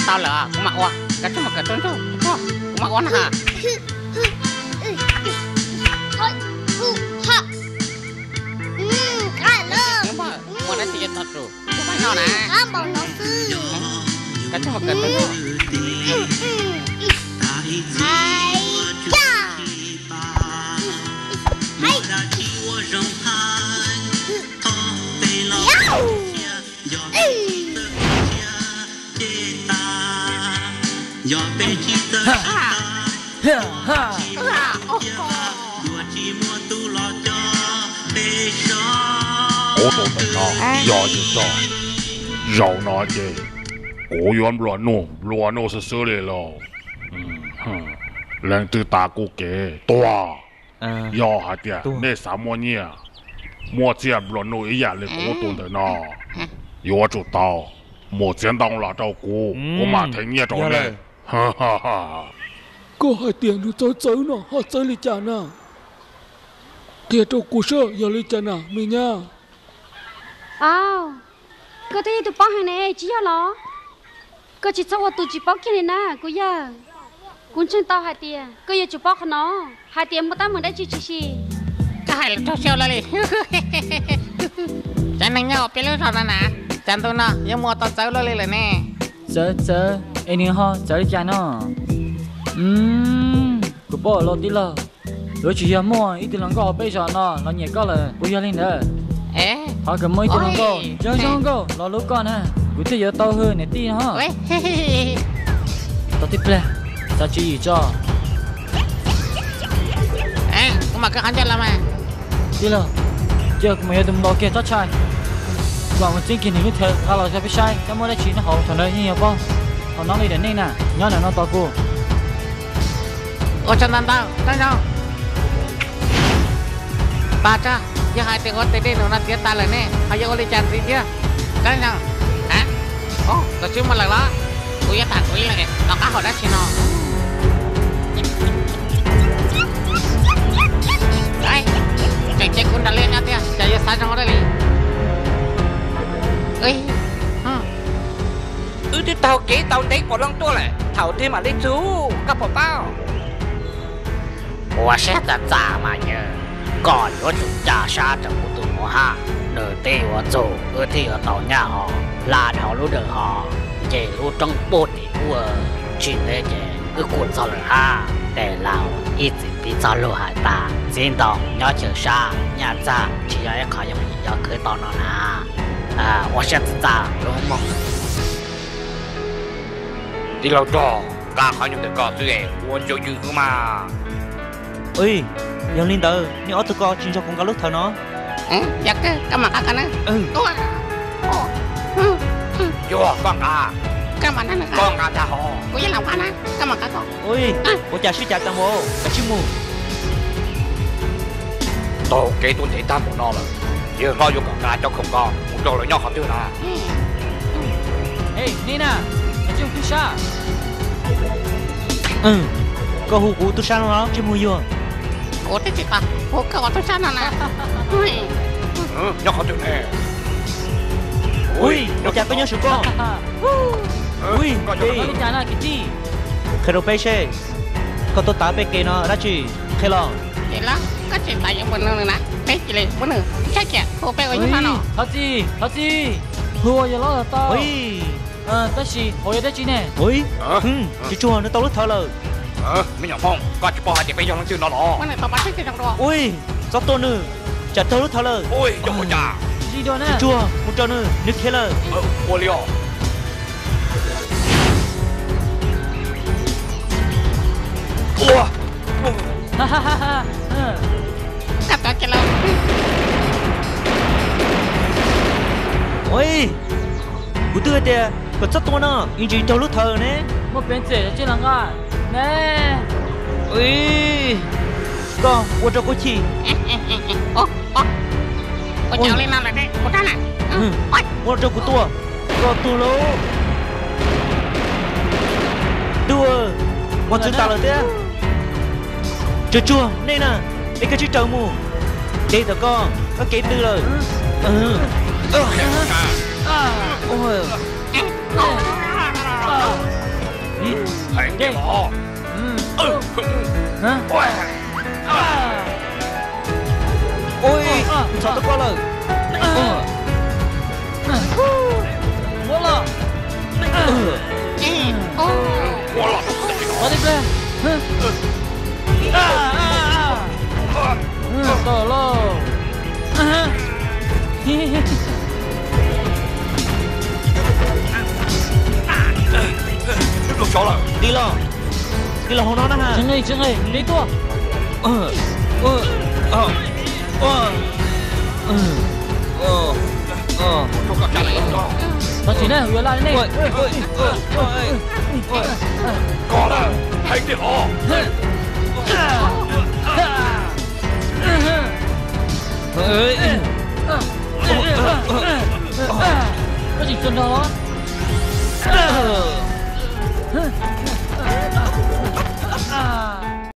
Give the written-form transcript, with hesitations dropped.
tao là cũng mặc qua cái chỗ mà cái trốn cũng mặc qua hả mua đấy thì thật rồi không phải nó nè cái chỗ mà cái trốn我做得到，也就到，绕那的，我原乱弄是手里了，人都打过给多，要下的，那什么呢？莫见乱弄一样的我做得到，我做到，莫见到了照顾，我马听你做的，哈哈哈。có hai tiền nó chơi nó họ chơi lịch chả nè thiệt đâu cú sơ giờ lịch chả nè mình nha có thể tụi bao hàng này chỉ cho nó có chỉ sau tụi chỉ bao kia này nè cô giờ cũng chân tao hai tiền có giờ chụp bao nó hai tiền mà tao mình đã chỉ cái hai là cho là đi chẳng năng nhau biết lúc nào nè chẳng tôi nè nhưng mà tao chơi là nè chơi anh em họ chơi chả nó cô bỏ lọt đi了，而且要么一点能够背上呢，那也够了，不要领的。họ cần mấy tiền能够，真能够，老路干呢，估计要多hơn nè tiền ha. Tao tiếp lên, tao chỉ cho. Cũng mà cái anh cho làm à? Đi了, giờ cũng mấy đứa lo kia cho trai. Còn một chính kiến thì thế, tao là sẽ bị sai, tao mới đã chỉ nó hậu thằng đấy như vậy, họ nói đi đến đây nè, nhớ là nó to cô. Ôi chân tao, ba cha, giờ hai tiếng tết đi nó tiết ta lên nè, hay giờ đi chăn gì chứ, cái nào, hả? Tao chưa mà lần đó, tôi thằng tôi là nó cá hồi đó xin nó, đấy, chạy con đã lên nha tia, chạy giờ sai trong đó đi, thì tao kỹ tao đấy bỏ lăng tua lại, thảo thêm mà lấy chú, các bỏ bao. 我现在咋嘛呢？搞有种假啥整不懂我哈，那对我走，那对我到家哈，拉条路的哈，这路正不的我，去那个个过早了哈，แต่เรา一直比早路还大，见到要求啥，要咋，只要一考要可以到那啦，我现在咋有梦？đi lâu trò, cả hai những cái cỏ tươi,我就有嘛。 ơi, dân linh tử, nhưng ở tụi con chuyên cho con cá lúc thở nó. Dạ cái mặt cái này. Yo, con cá. Cái mặt này. Con cá cha hồ. Cô với lòng cá này, cái mặt cái con. Ôi, cô chả suy chả tao mồ, cái chim mù. Tôi kể tôi thấy ta một nó rồi. Giờ ngồi vô con cá cho không con, một trò lại nhau không tiêu nào. Ê, Nina, cái chim tu sa. Có hú cú tu sa nó chim mù vô. Ủa thế chị ta, ủa cái con tu sa nó nè. Nhau không tiêu nè. Ui, nó chả có nhau sụp con. Ui, đi. Nó chả là cái gì? Khởi đầu pêche. Có tôi tá bê kê nó đã chỉ. Khởi lòng. Vậy là, cái chuyện tại những bên nữa nè. Bê chị lên, bên nữa. Chắc kìa, hô bê ở như thế nào? Thật gì? Hùa giờ lo là tao. Ui. Tất gì, hồi giờ tất gì nè. Ui. Chị chua nó tao lúc thở lời. Mấy nhà phong, có chỉ bỏ hai chị bây giờ nó chưa nó lọ. Bên này tao bắt cái trong đó. Ui, gió tôi nữa. Chả tao lúc thở lời. Ui, cho một trà. Gì đó nè. Chị chua, một trò nữa, nước thế lời. Ủa liều. Ủa. Ha ha ha ha. Cắt đó cái lâu. Ui. Cú tư kìa, có rất to nữa, nhưng chỉ tao lúc thở nè. Một bên trẻ trên làng à. Nè. Ui. Con, 我这过去。Ôi cháu lên nào lại đấy, có ra nè. Một trâu của tua, có tua lỗ. Tua, một chữ tao là thế. Chua chua, đây nè, đây cái chữ trâu mù. Đây tao con kế tư rồi. Ôi. Hãy đi bỏ. Ôi, sao tao qua lời. Bố lọ. Có đi ra. Tổ lô. Lúc chó là Đi lo hôn nó hả? Chừng ơi, đi tua. cho cả cha này con. Tao chỉ này vừa lại này. Có là hãy đi bỏ. Có gì chân đó.